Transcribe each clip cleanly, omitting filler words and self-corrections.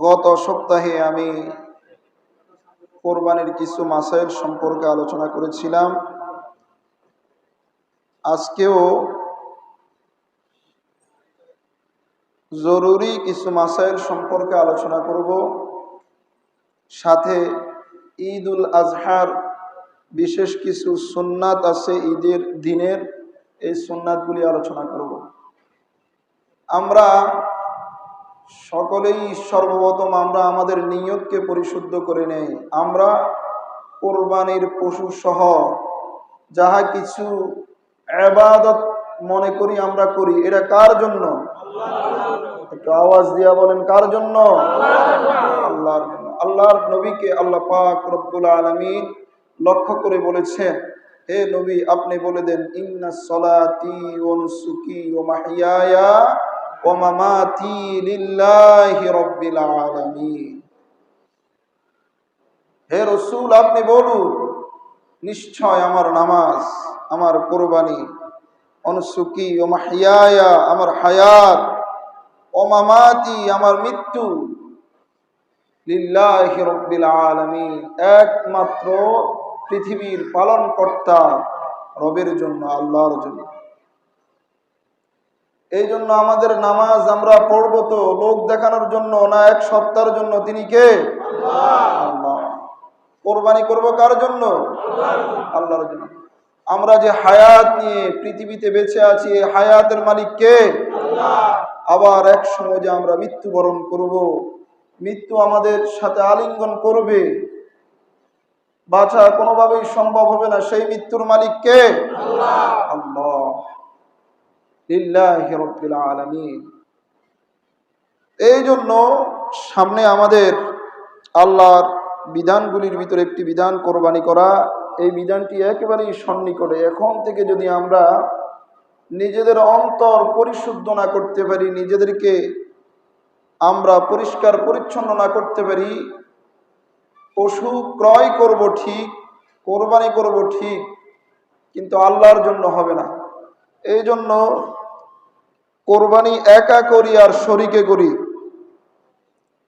গত সপ্তাহে আমি কোরবানির কিছু মাসাইল সম্পর্কে আলোচনা করেছিলাম। আজকেও জরুরি কিছু মাসাইল সম্পর্কে আলোচনা করব। সাথে ঈদুল আজহার বিশেষ কিছু সুন্নাত আছে, ঈদের দিনের এই সুন্নাতগুলি আলোচনা করব। আমরা সকলেই সর্বপ্রথম আমরা আমাদের নিয়তকে পরিশুদ্ধ করে নেই। আমরা কোরবানির পশু সহ যাহা কিছু ইবাদত মনে করি আমরা করি, এটা কার জন্য? একটু আওয়াজ দিয়া বলেন, কার জন্য? আল্লাহর জন্য। আল্লাহর নবীকে আল্লাহ পাক রব্বুল আলামিন লক্ষ্য করে বলেছেন, হে নবী আপনি বলে দেন, ইন্নাস সালাতি ওয়া নুসুকি ওয়া মাহইয়ায়া ওয়া মামাতি লিল্লাহি রাব্বিল আলামিন। হে রাসূল আপনি বলুন, নিশ্চয় আমার নামাজ, আমার কোরবানি, অনুসুকি ও মাহইয়ায়া আমার হায়াত, ও মামাতি আমার মৃত্যু, লিল্লাহি রাব্বিল আলামিন একমাত্র পৃথিবীর পালনকর্তা রবের জন্য, আল্লাহর জন্য। এই জন্য আমাদের নামাজ আমরা পড়বো তো লোক দেখানোর জন্য না, এক সত্তার জন্য। তিনি কে? আল্লাহ। কোরবানি করবো কার জন্য? আল্লাহর জন্য। আমরা যে হায়াত নিয়ে পৃথিবীতে বেঁচে আছি, এই হায়াতের মালিক কে? আবার এক সময় যে আমরা মৃত্যুবরণ করব, মৃত্যু আমাদের সাথে আলিঙ্গন করবে, বাঁচা কোনোভাবেই সম্ভব হবে না। সেই মৃত্যুর মালিক কে? আল্লাহ। লিল্লাহি রাব্বিল আলামিন। এই জন্য সামনে আমাদের আল্লাহর বিধানগুলির ভিতরে একটি বিধান কোরবানি করা। এই বিধানটি একেবারেই সন্নিকটে। এখন থেকে যদি আমরা নিজেদের অন্তর পরিশুদ্ধ না করতে পারি, নিজেদেরকে আমরা পরিষ্কার পরিচ্ছন্ন না করতে পারি, পশু ক্রয় করব ঠিক, কোরবানি করব ঠিক, কিন্তু আল্লাহর জন্য হবে না। এই জন্য কোরবানি একা করি আর শরীকে করি।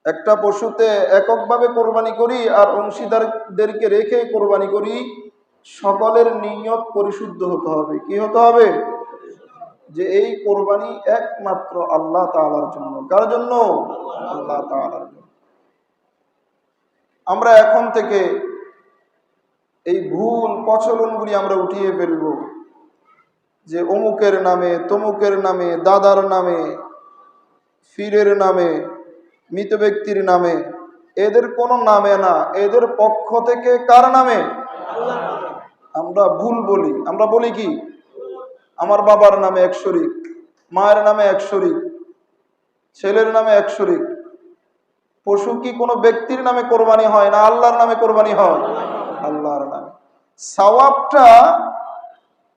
একটা পশুতে এককভাবে কোরবানি করি আর অংশীদারদেরকে রেখে কোরবানি করি। সকলের নিয়ত পরিশুদ্ধ হতে হবে। কি হতে হবে? যে এই কোরবানি একমাত্র আল্লাহ তাআলার জন্য। কার জন্য? আল্লাহ তাআলার জন্য। আমরা এখন থেকে এই ভুল প্রচলনগুলি আমরা উঠিয়ে ফেলব, যে অমুকের নামে, তমুকের নামে, দাদার নামে, ফিরের নামে, মৃত ব্যক্তির নামে। এদের কোনো নামে না, এদের পক্ষ থেকে কার নামে? আমরা ভুল বলি। আমরা বলি কি? আমার বাবার নামে এক শরীক, মায়ের নামে এক শরীক, ছেলের নামে এক শরীক। পশু কি কোনো ব্যক্তির নামে কোরবানি হয় না আল্লাহর নামে কোরবানি হয়? আল্লাহর নামে। সওয়াবটা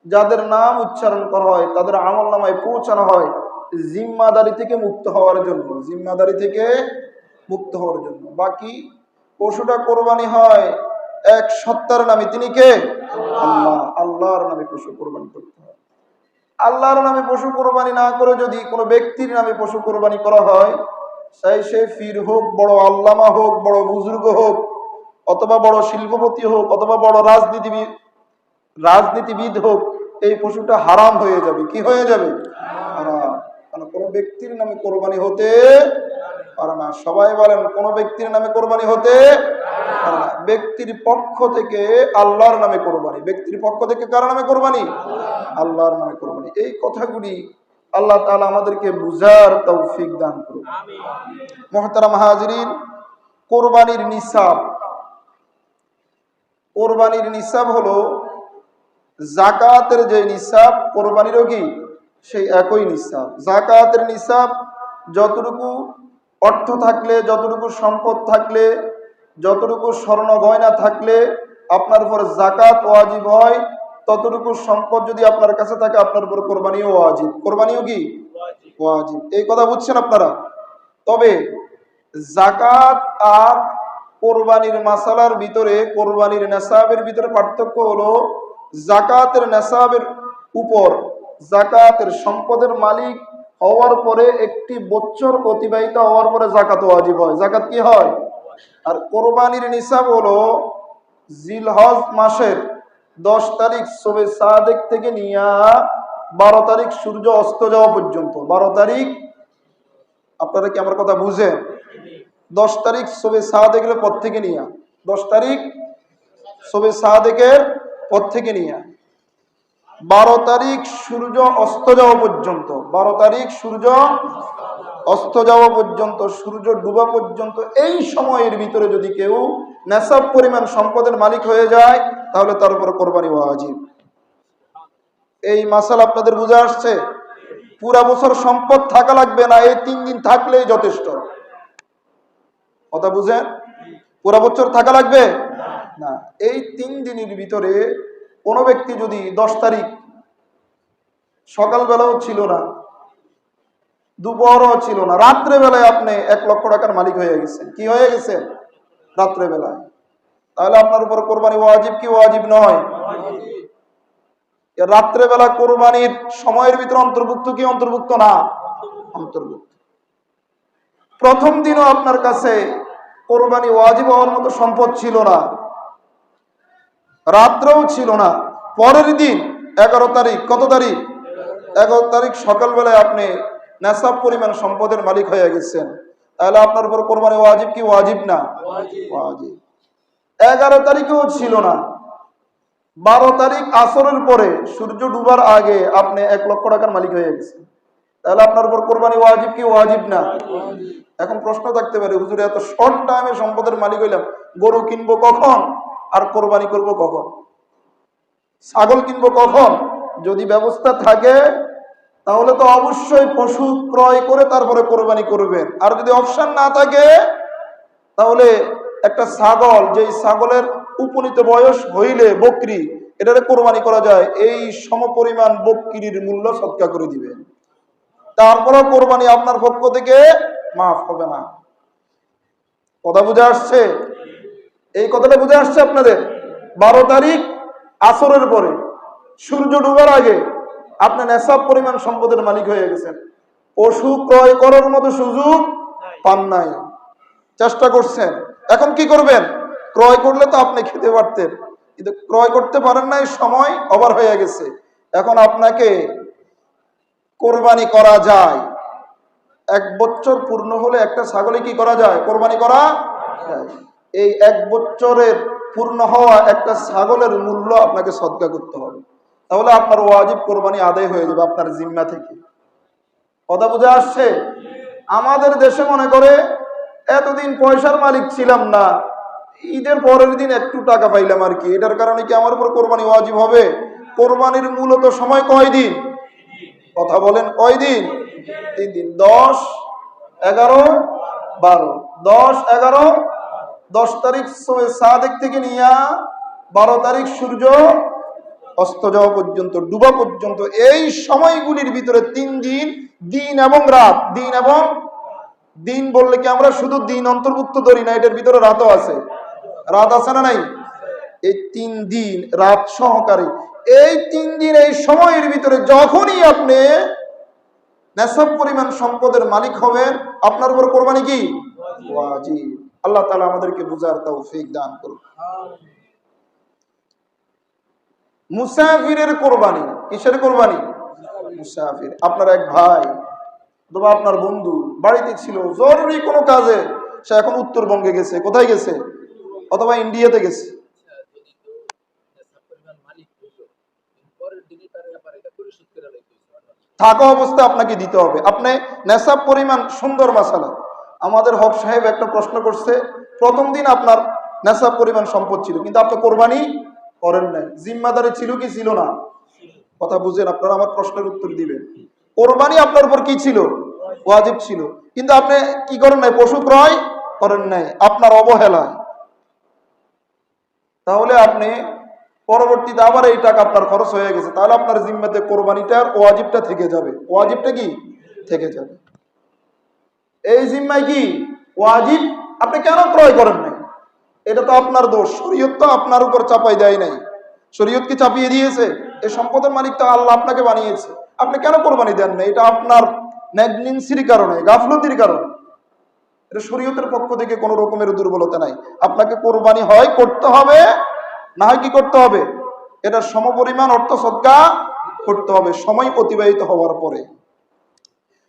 যাদের নাম উচ্চারণ করা হয় তাদের আমল নামায় পৌঁছানো হয় জিম্মাদারি থেকে মুক্ত হওয়ার জন্য, জিম্মাদারি থেকে মুক্ত হওয়ার জন্য। বাকি পশুটা কোরবানি হয় এক সত্তার নামে। তিনি কে? আল্লাহ। আল্লাহর নামে পশু কোরবানি করতে হয়। আল্লাহর নামে পশু কোরবানি না করে যদি কোনো ব্যক্তির নামে পশু কোরবানি করা হয়, সে ফির হোক, বড় আল্লামা হোক, বড় বুজুর্গ হোক, অথবা বড় শিল্পপতি হোক, অথবা বড় রাজনীতিবিদ হোক, এই পশুটা হারাম হয়ে যাবে। কি হয়ে যাবে? হারাম। কারণ কোনো ব্যক্তির নামে কোরবানি হতে পারে না। সবাই বলেন, কোনো ব্যক্তির নামে কোরবানি হতে পারে না। ব্যক্তির পক্ষ থেকে আল্লাহর নামে কোরবানি। ব্যক্তির পক্ষ থেকে কার নামে কোরবানি? আল্লাহর নামে কোরবানি। এই কথাগুলি আল্লাহ তাআলা আমাদেরকে বুঝার তৌফিক দান করুন। মুহতারাম হাজিরিন, কোরবানির নিসাব। কোরবানির নিসাব হলো যাকাতের যে নিসাব, কোরবানিরও কি সেই একই নিসাব। যাকাতের নিসাব যতটুকু অর্থ থাকলে, যতটুকু সম্পদ থাকলে, যতটুকু স্বর্ণ গয়না থাকলে আপনার উপর যাকাত ওয়াজিব হয়, ততটুকু সম্পদ যদি আপনার কাছে থাকে আপনার উপর কোরবানিও ওয়াজিব। কোরবানিও কি ওয়াজিব। এই কথা বুঝছেন আপনারা? তবে যাকাত আর কোরবানির মাসালার ভিতরে, কোরবানির নেসাবের ভিতরে পার্থক্য হলো, যাকাতের নেসাবের উপর, যাকাতের সম্পদের মালিক হওয়ার পরে একটি বছর অতিবাহিত হওয়ার পরে জাকাত ওয়াজিব হয়। জাকাত কি হয়? আর কোরবানির নিসাব হলো জিলহজ মাসের 10 তারিখ শবে সাদেক থেকে নিয়ে 12 তারিখ সূর্য অস্ত যাওয়া পর্যন্ত। 12 তারিখ, আপনারা কি আমার কথা বুঝেন? 10 তারিখ শবে সাদেকের পর থেকে নিয়ে 10 তারিখ শবে সাদেকের পর থেকে নিয়ে 12 তারিখ সূর্য অস্ত যাওয়া পর্যন্ত, 12 তারিখ সূর্য অস্ত যাওয়া পর্যন্ত, সূর্য ডুবা পর্যন্ত, এই সময়ের ভিতরে যদি কেউ নেশাব পরিমাণ সম্পদের মালিক হয়ে যায় তাহলে তার উপর কোরবানি ওয়াজিব। এই মাসালা আপনাদের বুঝে আসছে? পুরা বছর সম্পদ থাকা লাগবে না, এই 3 দিন থাকলেই যথেষ্ট। কথা বুঝেন? পুরা বছর থাকা লাগবে না। এই 3 দিনের ভিতরে কোনো ব্যক্তি যদি 10 তারিখ সকালবেলাও ছিল না, দুপুরও ছিল না, রাত্রে বেলায় আপনি 1 লক্ষ টাকার মালিক হয়ে গেছেন, কি হয়ে গেছেন? রাত্রে বেলায়, তাহলে আপনার উপর কোরবানি ওয়াজিব কি ওয়াজিব নয়? রাত্রে বেলা কোরবানির সময়ের ভিতরে অন্তর্ভুক্ত কি অন্তর্ভুক্ত না? অন্তর্ভুক্ত। প্রথম দিনও আপনার কাছে কোরবানি ওয়াজিব হওয়ার মতো সম্পদ ছিল না, রাত্রেও ছিল না, পরের দিন 11 তারিখ, কত তারিখ? 11 তারিখ সকালবেলায় আপনি নেশাব পরিমাণ সম্পদের মালিক হয়ে গেছেন, তাহলে আপনার উপর কোরবানি ওয়াজিব কি ওয়াজিব না? ওয়াজিব। 11 তারিখেও ছিল না, 12 তারিখ আসরের পরে সূর্য ডুবার আগে আপনি 1 লক্ষ টাকার মালিক হয়ে গেছেন, তাহলে আপনার উপর কোরবানি ওয়াজিব কি ওয়াজিব না? এখন প্রশ্ন থাকতে পারে, হুজুর এত শর্ট টাইমে সম্পদের মালিক হইলাম, গরু কিনবো কখন আর কোরবানি করব কখন? ছাগল কিনবো কখন? যদি ব্যবস্থা থাকে তাহলে তো অবশ্যই পশু ক্রয় করে তারপরে কোরবানি করবেন। আর যদি অপশন না থাকে তাহলে একটা ছাগল, যেই ছাগলের উপনীত বয়স হইলে বকরি, এটারে কোরবানি করা যায়, এই সমপরিমাণ বকরির মূল্য সদকা করে দিবেন, তারপরেও কোরবানি আপনার পক্ষ থেকে মাফ হবে না। কথা বুঝে আসছে? এই কথাটা বুঝে আসছে আপনাদের? 12 তারিখ আসরের পরে সূর্য ডুবার আগে আপনি নেশাব পরিমাণ সম্পদের মালিক হয়ে গেছেন, পশু ক্রয় করার মতো সুযোগ পান নাই, চেষ্টা করছেন, এখন কি করবেন? ক্রয় করলে তো আপনি খেতে পারতেন, কিন্তু ক্রয় করতে পারেন নাই, সময় ওভার হয়ে গেছে। এখন আপনাকে কোরবানি করা যায়, 1 বছর পূর্ণ হলে একটা ছাগলে কি করা যায়? কোরবানি করা যায়। এই 1 বছরের পূর্ণ হওয়া একটা ছাগলের মূল্য আপনাকে সদকা করতে হবে, তাহলে আপনার ওয়াজিব কোরবানি আদায় হয়ে যাবে আপনার জিম্মা থেকে। কথা বুঝে আসছে? আমাদের দেশে মনে করে এতদিন পয়সার মালিক ছিলাম না, ঈদের পরের দিন একটু টাকা পাইলাম আর কি, এটার কারণে কি আমার উপর কোরবানি ওয়াজিব হবে? কোরবানির মূলত সময় কয়দিন? কথা বলেন, কয়দিন? 3 দিন। 10, 11, 12। 10, 11, 10 তারিখ সাদেক থেকে নিয়ে 12 তারিখ সূর্য অস্ত যাওয়া পর্যন্ত, ডুবা পর্যন্ত, এই সময়গুলির ভিতরে 3 দিন, দিন এবং রাত। দিন এবং দিন বললে কি আমরা শুধু দিন অন্তর্ভুক্ত ধরি না, এটার ভিতরে রাতও আছে। রাত আছে না নাই? এই 3 দিন রাত সহকারে, এই 3 দিন, এই সময়ের ভিতরে যখনই আপনি নেশাব পরিমাণ সম্পদের মালিক হবেন, আপনার উপর কোরবানি কি ওয়াজিব। আল্লাহ তাআলা আমাদেরকে বুঝার তৌফিক দান করুন। মুসাফিরের কোরবানি, কিসের কোরবানি? মুসাফির। আপনার এক ভাই অথবা আপনার বন্ধু বাড়িতে ছিল, জরুরি কোনো কাজে সে এখন উত্তরবঙ্গে গেছে, কোথায় গেছে? অথবা ইন্ডিয়াতে গেছে, থাকা অবস্থায় আপনাকে দিতে হবে। আপনি নেশাব পরিমাণ, সুন্দর মাসালা, আমাদের হক সাহেব একটা প্রশ্ন করছে, প্রথম দিন আপনার নেশাব পরিমাণ সম্পদ ছিল কিন্তু আপনি কোরবানি করেন নাই, জিম্মাদারি ছিল কি ছিল না? কথা বুঝেন, আপনারা আমার প্রশ্নের উত্তর দিবেন। কোরবানি আপনার উপর কি ছিল? ওয়াজিব ছিল, কিন্তু আপনি কি করেন নাই? পশু ক্রয় করেন নাই, আপনার অবহেলা। তাহলে আপনি পরবর্তীতে আবার এই টাকা আপনার খরচ হয়ে গেছে, তাহলে আপনার জিম্মাতে কোরবানিটার ওয়াজিবটা থেকে যাবে। ওয়াজিবটা কি থেকে যাবে? এই জিম্মায় কি ওয়াজিব, আপনি কেন ক্রয় করেন নাই? এটা তো আপনার দোষ, শরীয়ত তো আপনার উপর চাপাই দেয় নাই। শরীয়ত কি চাপিয়ে দিয়েছে? এই সম্পদের মালিক তো আল্লাহ আপনাকে বানিয়েছে, আপনি কেন কোরবানি দেন না? এটা আপনার নেগলিজেন্সির কারণে, গাফলতির কারণে। এটা শরীয়তের পক্ষ থেকে কোনো রকমের দুর্বলতা নাই। আপনাকে কোরবানি হয় করতে হবে, না হয় কি করতে হবে, এটা সমপরিমাণ অর্থ সদকা করতে হবে সময় অতিবাহিত হওয়ার পরে।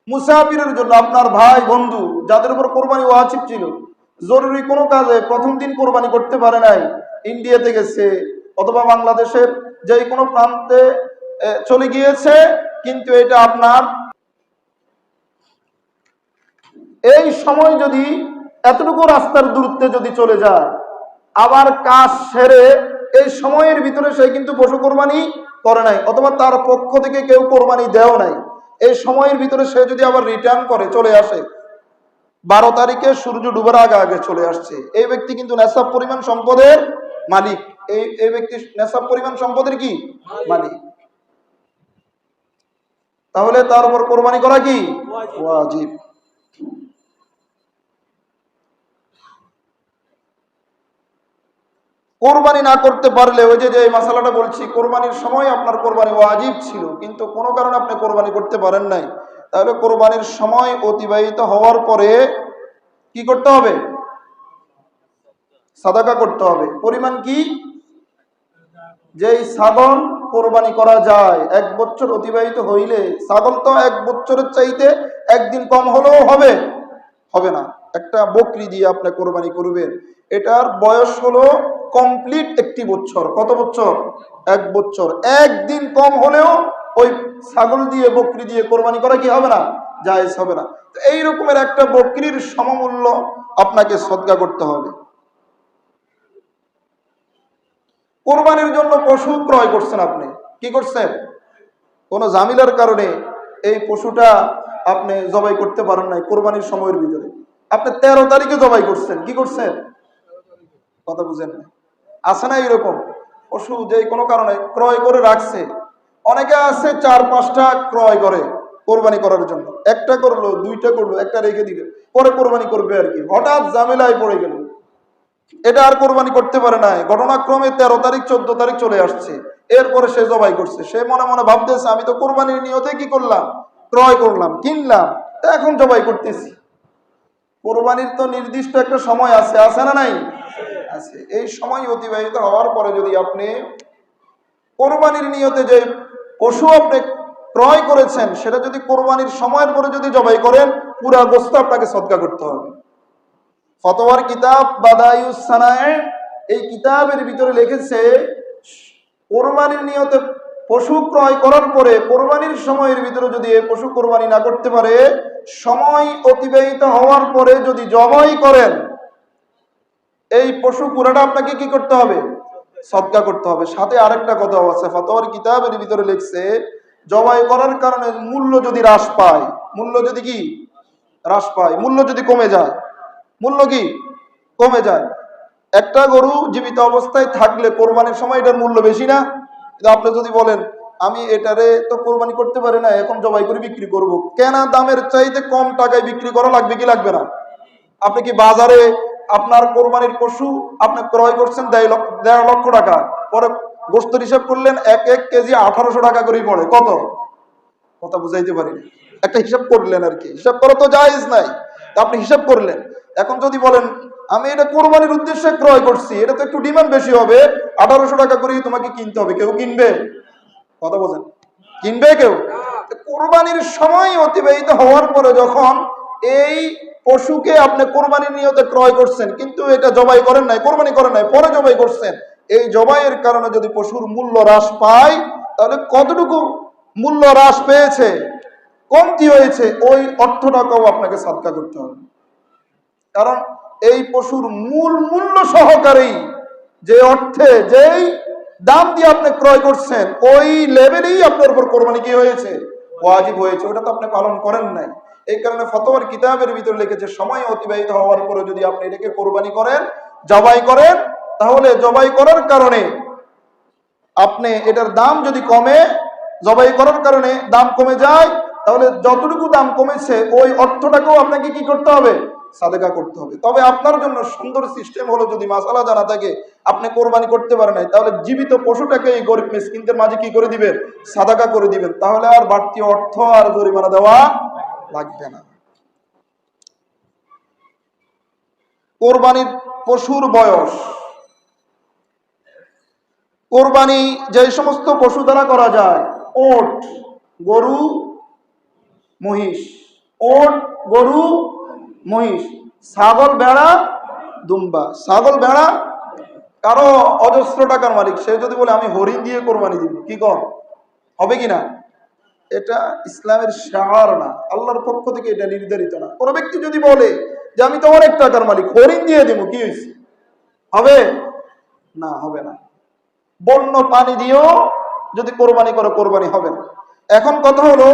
মুসাফিরের জন্য, আপনার ভাই বন্ধু যাদের উপর কোরবানি ওয়াজিব ছিল, জরুরি কোনো কাজে প্রথম দিন কোরবানি করতে পারে নাই, ইন্ডিয়াতে গেছে অথবা বাংলাদেশের যে কোনো প্রান্তে চলে গিয়েছে, কিন্তু এটা আপনার এই সময় যদি এতটুকু রাস্তার দূরত্বে যদি চলে যায়, আবার কাজ সেরে এই সময়ের ভিতরে সে কিন্তু পশু কোরবানি করে নাই, অথবা তার পক্ষ থেকে কেউ কোরবানি দেও নাই, এই সময়ের ভিতরে সে যদি আবার রিটার্ন করে চলে আসে, 12 তারিখে সূর্য ডুবার আগে আগে চলে আসছে, এই ব্যক্তি কিন্তু নেশাব পরিমাণ সম্পদের মালিক। এই ব্যক্তি নেশাব পরিমাণ সম্পদের কি মালিক। তাহলে তার উপর কোরবানি করা কি ওয়াজিব। কোরবানি না করতে পারলে, ওই যে মাসালাটা বলছি, কোরবানির সময় আপনার কোরবানি ওয়াজিব ছিল কিন্তু কোনো কারণে আপনি কোরবানি করতে পারেন নাই, তাহলে কোরবানির সময় অতিবাহিত হওয়ার পরে কি করতে হবে? সাদাকা করতে হবে। পরিমাণ কি? যেই ছাগল কোরবানি করা যায় 1 বছর অতিবাহিত হইলে, ছাগল তো 1 বছরের চাইতে একদিন কম হলেও হবে না, একটা বকরি দিয়ে আপনি কোরবানি করবেন, এটার বয়স হলো কমপ্লিট 1 বছর। কত বছর? 1 বছর। একদিন কম হলেও ওই ছাগল দিয়ে বকরি দিয়ে কোরবানি করা কি হবে না? জায়েজ হবে না। তো এই রকমের একটা বকরির সমমূল্য আপনাকে সদকা করতে হবে। কোরবানির জন্য পশু ক্রয় করছেন, আপনি কি করছেন? কোনো ঝামেলার কারণে এই পশুটা আপনি জবাই করতে পারেন নাই কোরবানির সময়ের ভিতরে, আপনি 13 তারিখে জবাই করছেন, কি করছেন? কথা বুঝেন না? আছে না এরকম পশু যে কোনো কারণে ক্রয় করে রাখছে? অনেকে আছে 4-5টা ক্রয় করে কোরবানি করার জন্য, একটা করলো, 2টা করলো, একটা রেখে দিবে, পরে কোরবানি করবে আর কি। হঠাৎ ঝামেলায় পড়ে গেল, এটা আর কোরবানি করতে পারে নাই, ঘটনাক্রমে 13 তারিখ 14 তারিখ চলে আসছে, এরপরে সে জবাই করছে। সে মনে মনে ভাবতেছে আমি তো কোরবানির নিয়তে কি করলাম, ক্রয় করলাম, কিনলাম, এখন জবাই করতেছি। কোরবানির তো নির্দিষ্ট একটা সময় আছে, আছে না নাই? আছে। এই সময় অতিবাহিত হওয়ার পরে যদি আপনি কোরবানির নিয়তে যে পশু আপনি ক্রয় করেছেন সেটা যদি কোরবানির সময়ের পরে যদি জবাই করেন, পুরা গোশত আপনাকে সদকা করতে হবে। ফতোয়ার কিতাব বাদায়ুস সানায়ে, এই কিতাবের ভিতরে লিখেছে কোরবানির নিয়তে পশু ক্রয় করার পরে কোরবানির সময়ের ভিতরে যদি এই পশু কোরবানি না করতে পারে, সময় অতিবাহিত হওয়ার পরে যদি জবাই করেন, এই পশু পুরাটা আপনাকে কি করতে হবে? সদকা করতে হবে। সাথে আরেকটা কথা আছে, ফতোয়ার কিতাবের ভিতরে লিখছে জবাই করার কারণে মূল্য যদি হ্রাস পায়, মূল্য যদি কি হ্রাস পায়, মূল্য যদি কমে যায়, মূল্য কি কমে যায়। একটা গরু জীবিত অবস্থায় থাকলে কোরবানির সময় এটার মূল্য বেশি না? আপনি যদি বলেন আমি এটারে তো কোরবানি করতে পারি না, এখন জবাই করে বিক্রি করব, কেনা দামের চাইতে কম টাকায় বিক্রি করা লাগবে কি লাগবে না? আপনি কি বাজারে আপনার কোরবানির পশু আপনি ক্রয় করছেন 1.5 লক্ষ টাকা, পরে গোশতের হিসাব করলেন 1 কেজি 1800 টাকা করেই পড়ে, কত? কথা বুঝাইতে পারি, একটা হিসাব করলেন আর কি, হিসাব করা তো জায়েজ নাই, আপনি হিসাব করলেন। এখন যদি বলেন আমি এটা কোরবানির উদ্দেশ্যে ক্রয় করছি, এটা তো একটু ডিমান্ড বেশি হবে, 1800 টাকা করেই তোমাকে কিনতে হবে, কেউ কিনবে? কথা বোঝেন? কিনবে কেউ? কোরবানির সময় অতিবাহিত হওয়ার পরে যখন এই পশুকে আপনি কোরবানির নিয়তে ক্রয় করছেন, কিন্তু এটা জবাই করেন নাই, কোরবানি করেন নাই, পরে জবাই করছেন, এই জবাইয়ের কারণে যদি পশুর মূল্য হ্রাস পায়, তাহলে কতটুকু মূল্য হ্রাস পেয়েছে, কমতি হয়েছে, ওই অর্থটাকেও আপনাকে সাদকা করতে হবে। কারণ এই পশুর মূল মূল্য সহকারেই যে অর্থে যেই দাম দিয়ে আপনি ক্রয় করছেন, ওই লেভেলেই আপনার উপর কোরবানি কি হয়েছে? ওয়াজিব হয়েছে। ওটা তো আপনি পালন করেন নাই। এই কারণে ফতোয়ার কিতাবের ভিতরে লিখেছে সময় অতিবাহিত হওয়ার পরে যদি আপনি এটাকে কোরবানি করেন, জবাই করেন, তাহলে জবাই করার কারণে আপনি এটার দাম যদি কমে, জবাই করার কারণে দাম কমে যায়, তাহলে যতটুকু দাম কমেছে ওই অর্থটাকেও আপনাকে কি করতে হবে? সাদকা করতে হবে। তবে আপনার জন্য সুন্দর সিস্টেম হলো, যদি মাসালা জানা থাকে, আপনি কোরবানি করতে পারেন নাই, তাহলে জীবিত পশুটাকে এই গরিব মিসকিনদের মাঝে কি করে দিবেন? সাদকা করে দিবেন। তাহলে আর বাড়তি অর্থ আর জরিমানা দেওয়া লাগবে না। কোরবানির পশুর বয়স, কোরবানি যে সমস্ত পশু দ্বারা করা যায়, ওট, গরু, মহিষ, ওট, গরু, মহিষ, ছাগল, ভেড়া, দুম্বা। ছাগল, ভেড়া, কারো অজস্র টাকার মালিক, সে যদি বলে আমি হরিণ দিয়ে কোরবানি দিব, কি কর, হবে কিনা? এটা ইসলামের শাআর না, আল্লাহর পক্ষ থেকে এটা নির্ধারিত না। কোন ব্যক্তি যদি বলে যে আমি তো অনেক টাকার মালিক, হরিণ দিয়ে দেবো, কি হয়েছে, হবে না? হবে না। বন্য পানি দিয়েও যদি কোরবানি করে, কোরবানি হবে না। এখন কথা হলো,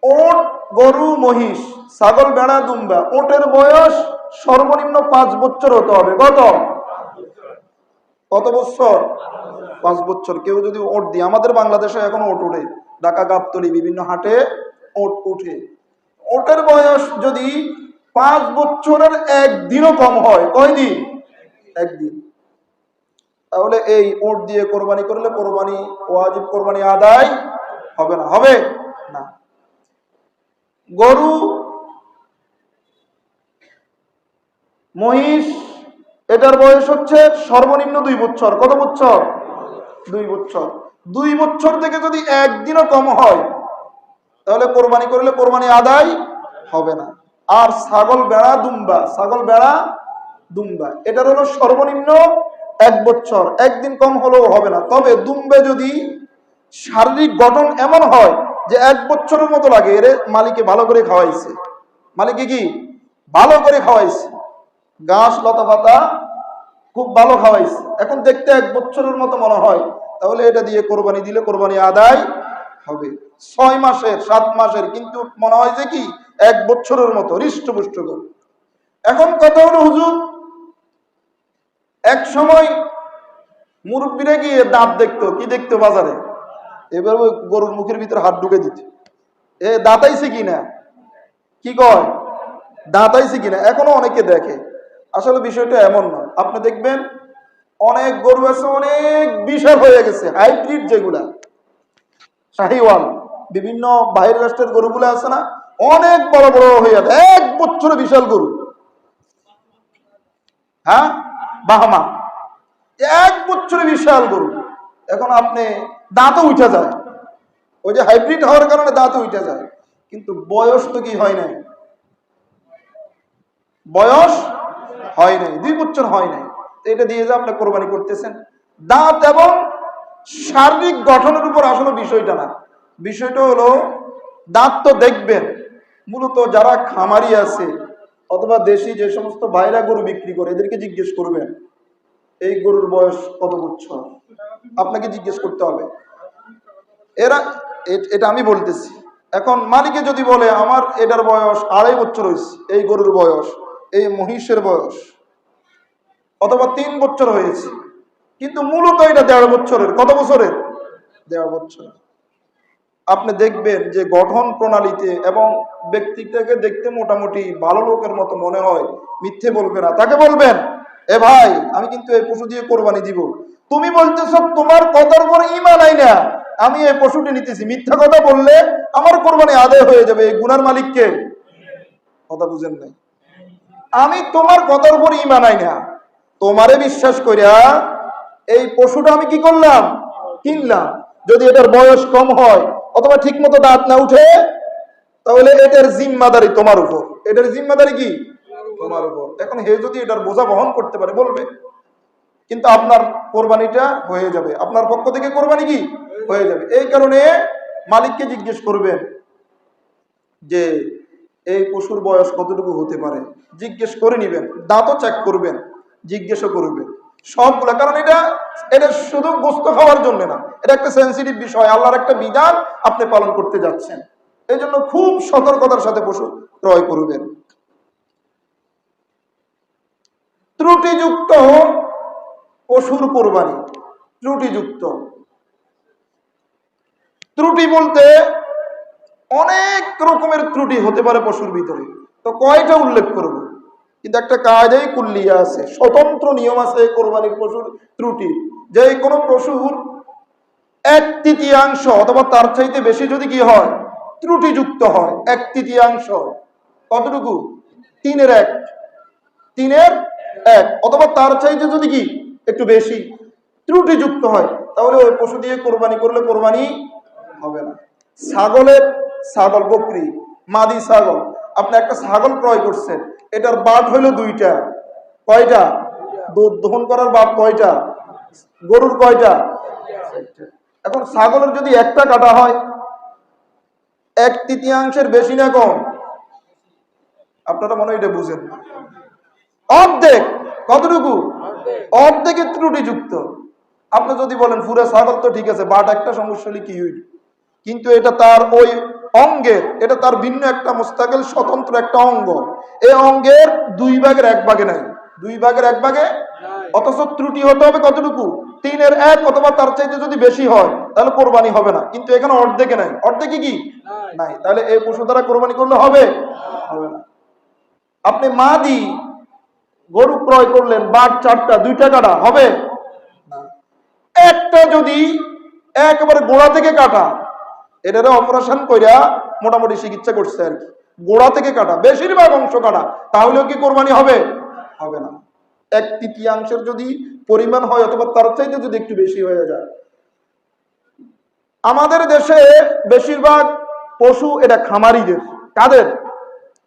ওট, গরু, মহিষ, ছাগল, ভেড়া, দুম্বা, ওটের বয়স সর্বনিম্ন 5 বছর হতে হবে। কত বছর? 5 বছর। কেউ যদি ওট দিয়ে, আমাদের বাংলাদেশে এখন ওট উঠে, ঢাকা, গাবতলী, বিভিন্ন হাটে ওট উঠে। ওটের বয়স যদি 5 বছরের একদিনও কম হয়, কয়দিন? একদিন। তাহলে এই ওট দিয়ে কোরবানি করলে কোরবানি ওয়াজিব, কোরবানি আদায় হবে না। হবে না। গরু, মহিষ, এটার বয়স হচ্ছে সর্বনিম্ন 2 বছর। কত বছর? 2 বছর। 2 বছর থেকে যদি একদিনও কম হয়, তাহলে কোরবানি করলে কোরবানি আদায় হবে না। আর ছাগল, ভেড়া, দুম্বা, ছাগল, ভেড়া, দুম্বা, এটার হলো সর্বনিম্ন 1 বছর, একদিন কম হলেও হবে না। তবে দুম্বে যদি শারীরিক গঠন এমন হয় যে 1 বছরের মতো লাগে, এর মালিকে ভালো করে খাওয়াইছে, মালিকে কি ভালো করে খাওয়াইছে, ঘাস, লতা পাতা খুব ভালো খাওয়াইছে, এখন দেখতে 1 বছরের মতো মনে হয়, তাহলে এটা দিয়ে কোরবানি দিলে কোরবানি আদায় হবে। 6 মাসের, 7 মাসের, কিন্তু মনে হয় যে কি 1 বছরের মতো হৃষ্টপুষ্ট করে। এখন কথা হলো, হুজুর এক সময় মুরব্বীরা গিয়ে দাঁত দেখতো, কি দেখতো বাজারে, এবার ওই গরুর মুখের ভিতরে হাত ঢুকে দিত, এ দাঁতাইছে কিনা, কি কয়, দাঁতাইছে কিনা। এখনো অনেকে দেখে। আসলে বিষয়টা এমন নয়। আপনি দেখবেন অনেক গরু আছে অনেক বিশাল হয়ে গেছে, হাইব্রিড, যেগুলা শাহিওয়াল, বিভিন্ন বাইরের রাষ্ট্রের গরুগুলো আছে না, অনেক বড় বড় হয়ে যাবে, 1 বছরে বিশাল গরু। হ্যাঁ, বাহামা, 1 বছরে বিশাল গরু। এখন আপনি দাঁতও উঠে যায়, ওই যে হাইব্রিড হওয়ার কারণে দাঁতও উঠে যায়, কিন্তু বয়স তো কি হয় নাই, বয়স হয় নাই, 2 বছর হয় নাই। এটা দিয়ে যে আপনি কোরবানি করতেছেন, দাঁত এবং শারীরিক গঠনের উপর আসলে বিষয়টা না। বিষয়টা হলো দাঁত তো দেখবেন, মূলত যারা খামারি আছে অথবা দেশি যে সমস্ত ভাইরা গরু বিক্রি করে, এদেরকে জিজ্ঞেস করবেন এই গরুর বয়স কত বছর, আপনাকে জিজ্ঞেস করতে হবে। এরা, এটা আমি বলতেছি। এখন মালিকে যদি বলে আমার এটার বয়স 2.5 বছর হয়েছে, এই গরুর বয়স, এই মহিষের বয়স, অথবা 3 বছর হয়েছে, কিন্তু মূলত এটা 1.5 বছরের। কত বছরের? 1.5 বছর। আপনি দেখবেন যে গঠন প্রণালীতে এবং ব্যক্তিটাকে দেখতে মোটামুটি ভালো লোকের মতো মনে হয়, মিথ্যে বলবে না। তাকে বলবেন, এ ভাই আমি কিন্তু এই পশু দিয়ে কোরবানি দিব, তুমি বলতেছ তোমার কথার উপর ঈমান নাই না, আমি এই পশুটি নিতেছি, মিথ্যা কথা বললে আমার কোরবানি আদায় হয়ে যাবে। এই গুনার মালিককে, কথা বুঝেন নাই, আমি তোমার কথার উপর ঈমান নাই না, তোমারে বিশ্বাস করিয়া এই পশুটা আমি কি করলাম, কিনলাম। যদি এটার বয়স কম হয় অথবা ঠিক মতো দাঁত না উঠে, তাহলে এটার জিম্মাদারি তোমার উপর। এটার জিম্মাদারি কি? তোমার উপর। এখন হে যদি এটার বোঝা বহন করতে পারে বলবে, কিন্তু আপনার কোরবানিটা হয়ে যাবে, আপনার পক্ষ থেকে কোরবানি কি হয়ে যাবে। এই কারণে মালিককে জিজ্ঞেস করবেন যে এই পশুর বয়স কতটুকু হতে পারে, জিজ্ঞেস করে নিবেন, দাঁতও চেক করবেন, জিজ্ঞেসও করবেন সবগুলা। কারণ এটা এটা শুধু গোস্ত খাওয়ার জন্য না, এটা একটা সেন্সিটিভ বিষয়, আল্লাহর একটা বিধান আপনি পালন করতে যাচ্ছেন, এই জন্য খুব সতর্কতার সাথে পশু ক্রয় করবেন। ত্রুটিযুক্ত পশুর কোরবানি। ত্রুটিযুক্ত, ত্রুটি বলতে অনেক রকমের ত্রুটি হতে পারে পশুর ভিতরে, তো কয়টা উল্লেখ করব, কিন্তু একটা কায়দাই কুল্লিয়া আছে, স্বতন্ত্র নিয়ম আছে কোরবানির পশুর ত্রুটি। যে কোনো পশুর 1/3 অথবা তার চাইতে বেশি যদি কি হয়, ত্রুটিযুক্ত হয় 1/3, কতটুকু? 3/1, 3/1 অথবা তার চাইতে যদি কি একটু বেশি ত্রুটিযুক্ত হয়, তাহলে ওই পশু দিয়ে কোরবানি করলে কোরবানি হবে না। ছাগল বকরি মাদি ছাগল, আপনি একটা ছাগল ক্রয় করছেন, এটার বাট হইল 2টা, কয়টা? দুধ দহন করার বাট কয়টা? গরুর কয়টা? এখন ছাগলের যদি একটা কাটা হয় 1/3 বেশি না কম? আপনারা মনে হয় এটা বুঝেন না। অর্ধেক, কতটুকু? অর্ধেকের ত্রুটিযুক্ত। আপনি যদি বলেন পুরো ছাগল তো ঠিক আছে, বাট একটা সমস্যা হলে কি হইল, কিন্তু এটা তার ওই অঙ্গের, এটা তার ভিন্ন একটা মুস্তাকিল স্বতন্ত্র একটা অঙ্গ, এই অঙ্গের 2/1 নাই, 2/1 অথচ ত্রুটি হতে হবে কতটুকু? 3/1 অথবা তার চাইতে যদি বেশি হয় তাহলে কোরবানি হবে না, কিন্তু এখানে অর্ধেকে নাই, অর্ধেকে কি নাই, তাহলে এই পশু দ্বারা কোরবানি করলে হবে? হবে না। আপনি মাদি গরু ক্রয় করলেন, বাট 4টা, 2টা কাটা হবে না। একটা যদি একেবারে গোড়া থেকে কাটা, এটারে অপারেশন কইরা মোটামুটি চিকিৎসা করছে আর কি, গোড়া থেকে কাটা, বেশিরভাগ অংশ কাটা, তাহলেও কি কোরবানি হবে? হবে না। 1/3 যদি পরিমাণ হয় অথবা তার চাইতে যদি একটু বেশি হয়ে যায়। আমাদের দেশে বেশিরভাগ পশু এটা খামারিদের, কাদের?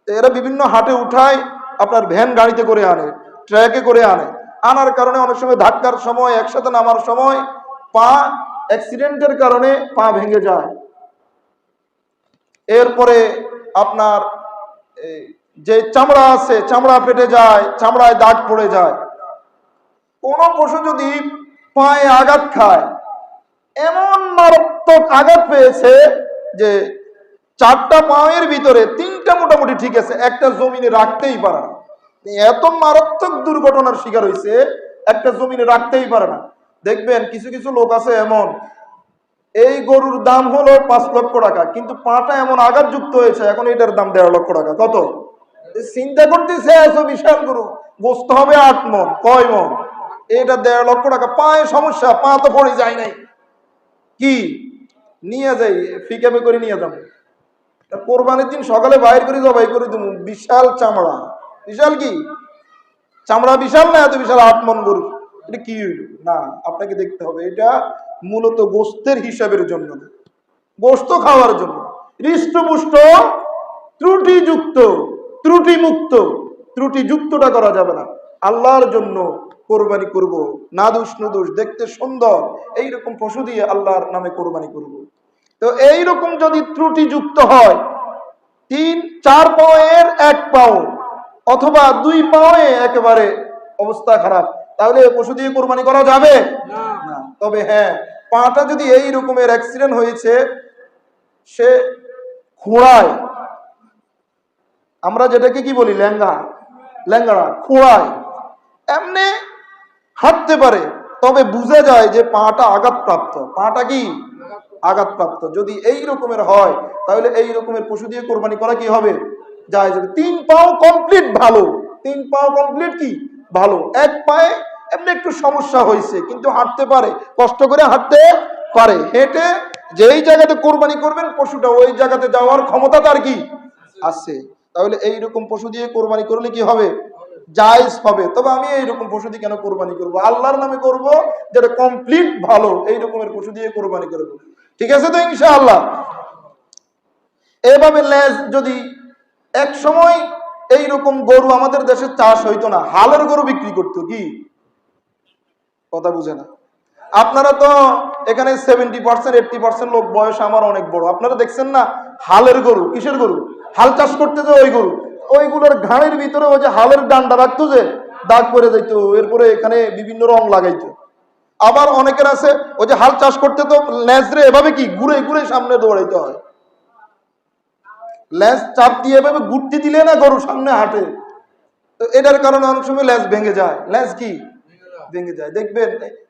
এরা বিভিন্ন হাটে উঠায়, আপনার ভ্যান গাড়িতে করে আনে, ট্রাকে করে আনে, আনার কারণে অনেক সময় ধাক্কার সময়, একসাথে নামার সময় পা অ্যাক্সিডেন্টের কারণে পা ভেঙে যায়। এরপরে আপনার যে চামড়া আছে, চামড়া ফেটে যায়, চামড়ায় দাগ পড়ে যায়। কোন পশু যদি পায়ে আঘাত খায়, এমন মারাত্মক আঘাত পেয়েছে যে 4টা পায়ের ভিতরে 3টা মোটামুটি ঠিক আছে, একটা জমিনে রাখতেই পারে না, এত মারাত্মক দুর্ঘটনার শিকার হয়েছে, একটা জমিনে রাখতেই পারে না। দেখবেন কিছু কিছু লোক আছে এমন, এই গরুর দাম হলো 5 লক্ষ টাকা, কিন্তু পাটা এমন আঘাতযুক্ত হয়েছে, এখন এটার দাম 1.5 লক্ষ টাকা। কত? চিন্তা করতেছে, এত বিশাল গরু, গোস্ত হবে 8 মণ, কয় মণ? এটা 1.5 লক্ষ টাকা। পায়ে সমস্যা, পা তো পড়ে যায় নাই, কি নিয়ে যাই, ফিকাবে করে নিয়ে যাবো, কোরবানির দিন সকালে বাইর করে জবাই করে দেবো, বিশাল চামড়া, বিশাল কি চামড়া, বিশাল না, এত বিশাল 8 মণ গরু, এটা কি হইল না? আপনাকে দেখতে হবে, এটা মূলত গোস্তের হিসাবের জন্য, গোস্ত খাওয়ার জন্য, হৃষ্টপুষ্ট, ত্রুটিযুক্ত, ত্রুটিমুক্ত, ত্রুটিযুক্তটা করা যাবে না। আল্লাহর জন্য কোরবানি করব, না দোষ নুদোষ, দেখতে সুন্দর এইরকম পশু দিয়ে আল্লাহর নামে কোরবানি করব। তো এইরকম যদি ত্রুটিযুক্ত হয়, 3-4 পাওয়ের 1 পাও অথবা 2 পাওয়ে একেবারে অবস্থা খারাপ, তাহলে পশু দিয়ে কোরবানি করা যাবে না। তবে হ্যাঁ, পাটা যদি এই রকমের অ্যাক্সিডেন্ট হয়েছে, সে খোঁড়ায়, আমরা যেটাকে কি বলি ল্যাঙ্গাড়া, খোঁড়ায়, এমনি হাঁটতে পারে, তবে বুঝা যায় যে পাটা আঘাতপ্রাপ্ত, পাটা কি আঘাতপ্রাপ্ত। যদি এই রকমের হয়, তাহলে এই রকমের পশু দিয়ে কোরবানি করা কি হবে? যায় যাবে। 3 পাও কমপ্লিট ভালো, 3 পাও কমপ্লিট কি ভালো, 1 পায়ে এমনি একটু সমস্যা হয়েছে, কিন্তু হাঁটতে পারে, কষ্ট করে হাঁটতে পারে, হেঁটে যেই জায়গাতে কোরবানি করবেন পশুটা, ওই জায়গাতে যাওয়ার ক্ষমতা তার কি আছে। তাহলে এইরকম পশু দিয়ে কোরবানি করলে কি হবে? জায়েজ হবে। তবে আমি এইরকম পশু দিয়ে কেন কোরবানি করব? আল্লাহর নামে করব, যেটা কমপ্লিট ভালো, এই রকমের পশু দিয়ে কোরবানি করব। ঠিক আছে তো ইনশাআল্লাহ? এভাবে লেজ যদি এক সময় এইরকম গরু আমাদের দেশে চাষ হইতো না, হালের গরু বিক্রি করতো, কি কথা বুঝে না? আপনারা তো এখানে 70% 80% লোক বয়স আমার অনেক বড়, আপনারা দেখছেন না হালের গরু, কিসের গরু? হাল চাষ করতে যে ওই গরু, ওইগুলোর ঘাড়ের ভিতরে ওই যে হালের ডান্ডা রাখতো, যে দাগ পরে যাইত, এরপরে এখানে বিভিন্ন রং লাগাইতো। আবার অনেকের আছে ওই যে হাল চাষ করতে তো লেজরে এভাবে কি ঘুরে ঘুরে সামনে দৌড়াইতে হয়, লেজ চাপ দিয়ে এভাবে ঘুরতে দিলে না গরু সামনে হাঁটে, তো এটার কারণে অনেক সময় লেজ ভেঙে যায়, লেজ কি ভেঙে যায়। দেখবেন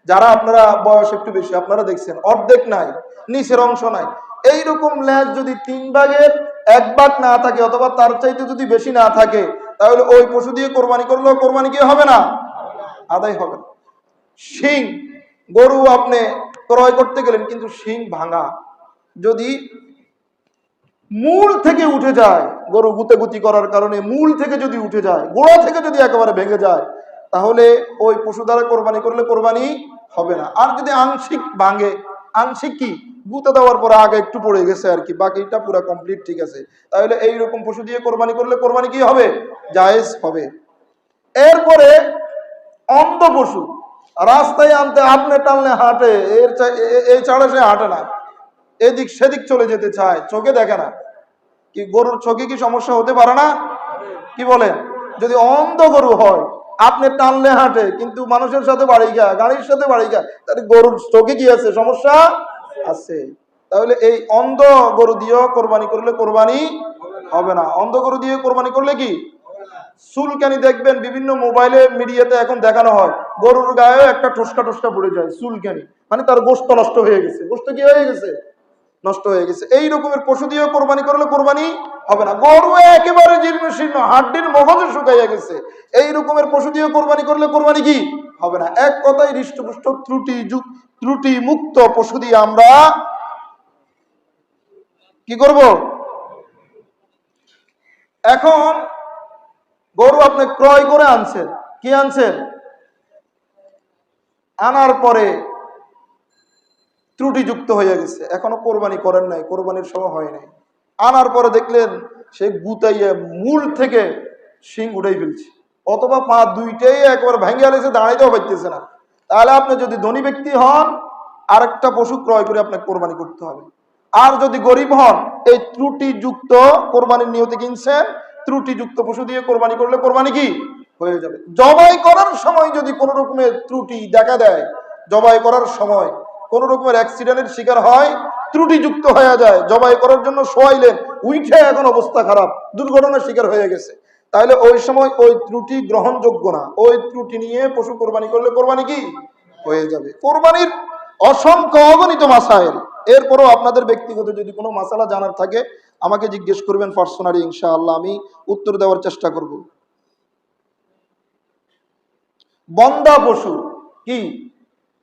যারা আপনারা বয়স একটু বেশি, আপনারা দেখছেন অর্ধেক নাই, নিচের অংশ নাই, এইরকম লেজ যদি 3 ভাগের 1 ভাগ না থাকে অথবা তার চাইতে যদি বেশি না থাকে, তাহলে ওই পশু দিয়ে কোরবানি করলেও কোরবানি কি হবে না? আদায় হবে না। শিং, গরু আপনি ক্রয় করতে গেলেন কিন্তু শিং ভাঙা, যদি মূল থেকে উঠে যায়, গরু গুতেগুতি করার কারণে মূল থেকে যদি উঠে যায়, গোড়া থেকে যদি একেবারে ভেঙে যায়, তাহলে ওই পশু দ্বারা কোরবানি করলে কোরবানি হবে না। আর যদি আংশিক ভাঙে, আংশিক কি গুঁতে দেওয়ার পরে আগে একটু পড়ে গেছে আর কি, বাকিটা পুরো কমপ্লিট ঠিক আছে, তাহলে এইরকম পশু দিয়ে কোরবানি করলে কোরবানি কি হবে? জায়েজ হবে। এরপরে অন্ধ পশু, রাস্তায় আনতে আপনি টানলে হাঁটে, এই ছাড়া সে হাঁটে না, এদিক সেদিক চলে যেতে চায়, চোখে দেখে না, কি গরুর চোখে কি সমস্যা হতে পারে না? কি বলেন? যদি অন্ধ গরু হয়, আপনি টানলে হাঁটে কিন্তু মানুষের সাথে বাড়ি গা, গাড়ির সাথে বাড়ি গা, তাহলে গরুর চোখে কি আছে? সমস্যা আছে। তাহলে এই অন্ধ গরু দিয়েও কোরবানি করলে কোরবানি হবে না। অন্ধ গরু দিয়ে কোরবানি করলে কি চুলকানি, দেখবেন বিভিন্ন মোবাইলে মিডিয়াতে এখন দেখানো হয়, গরুর গায়ে একটা ঠোসকা ঠোসকা পড়ে যায়, চুলকানি, মানে তার গোশত নষ্ট হয়ে গেছে। গোশত কি হয়ে গেছে? নষ্ট হয়ে গেছে। এই রকমের পশু দিয়ে কোরবানি করলে কোরবানি হবে না। গরু একেবারে জীর্ণ শীর্ণ, হাড্ডির মগজে শুকাইয়া গেছে, এই রকমের পশু দিয়ে কোরবানি করলে কোরবানি কি হবে না। এক কথায় হৃষ্টপুষ্ট ত্রুটি মুক্ত পশু দিয়ে আমরা কি করব? এখন গরু আপনি ক্রয় করে আনছেন, কি আনছেন? আনার পরে ত্রুটিযুক্ত হয়ে গেছে, এখনো কোরবানি করেন নাই, কোরবানির সময় হয় নাই। আনার পরে দেখলেন সে গুতাইয়ে মূল থেকে শিং উঠাই ফেলছে, অথবা পা দুইটাই একবার ভেঙে আলেছে, দাঁড়াইতেও পারতেছে না, তাহলে আপনি যদি ধনী ব্যক্তি হন, আরেকটা পশু ক্রয় করে আপনাকে কোরবানি করতে হবে। আর যদি গরিব হন, এই ত্রুটিযুক্ত কোরবানির নিয়তে কিনছেন, ত্রুটিযুক্ত পশু দিয়ে কোরবানি করলে কোরবানি কি হয়ে যাবে। জবাই করার সময় যদি কোনো রকমের ত্রুটি দেখা দেয়, জবাই করার সময় কোন রকমের অ্যাক্সিডেন্টের শিকার হয়, ত্রুটিযুক্ত হয়ে যায়, জবাই করার জন্য শোয়াইলেন, উইঠে এখন অবস্থা খারাপ, দুর্ঘটনার শিকার হয়ে গেছে, তাহলে ওই সময় ওই ত্রুটি গ্রহণযোগ্য না। ওই ত্রুটি নিয়ে পশু কোরবানি করলে কোরবানি কি হয়ে যাবে। কোরবানির অসংখ্য অগণিত মাসাইল। এরপরও আপনাদের ব্যক্তিগত যদি কোনো মাসালা জানার থাকে আমাকে জিজ্ঞেস করবেন পার্সোনালি, ইনশাআল্লাহ আমি উত্তর দেওয়ার চেষ্টা করব। বন্ধা পশু কি,